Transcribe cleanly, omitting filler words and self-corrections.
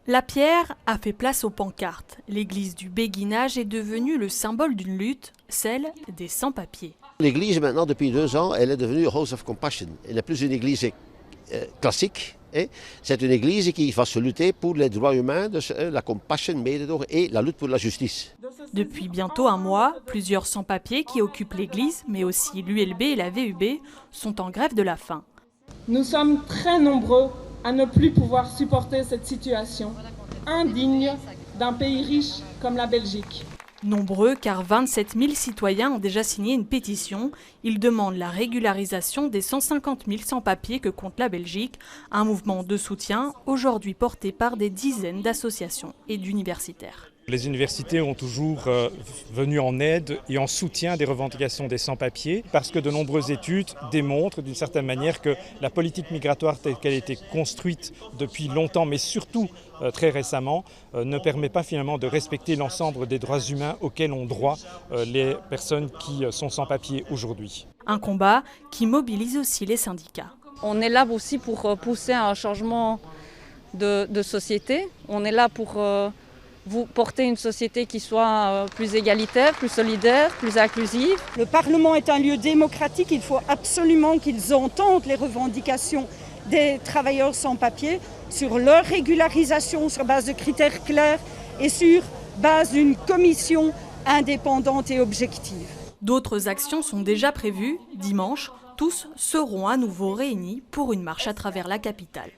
La pierre a fait place aux pancartes. L'église du Béguinage est devenue le symbole d'une lutte, celle des sans-papiers. L'église, maintenant, depuis 2 ans, elle est devenue House of Compassion. Elle n'est plus une église classique. C'est une église qui va se lutter pour les droits humains, la compassion et la lutte pour la justice. Depuis bientôt un mois, plusieurs sans-papiers qui occupent l'église, mais aussi l'ULB et la VUB, sont en grève de la faim. Nous sommes très nombreux à ne plus pouvoir supporter cette situation indigne d'un pays riche comme la Belgique. Nombreux car 27 000 citoyens ont déjà signé une pétition. Ils demandent la régularisation des 150 000 sans-papiers que compte la Belgique, un mouvement de soutien aujourd'hui porté par des dizaines d'associations et d'universitaires. Les universités ont toujours venu en aide et en soutien des revendications des sans-papiers parce que de nombreuses études démontrent d'une certaine manière que la politique migratoire telle qu'elle a été construite depuis longtemps, mais surtout très récemment, ne permet pas finalement de respecter l'ensemble des droits humains auxquels ont droit les personnes qui sont sans-papiers aujourd'hui. Un combat qui mobilise aussi les syndicats. On est là aussi pour pousser un changement de société. On est là pour vous porter une société qui soit plus égalitaire, plus solidaire, plus inclusive. Le Parlement est un lieu démocratique, il faut absolument qu'ils entendent les revendications des travailleurs sans papier sur leur régularisation sur base de critères clairs et sur base d'une commission indépendante et objective. D'autres actions sont déjà prévues. Dimanche, tous seront à nouveau réunis pour une marche à travers la capitale.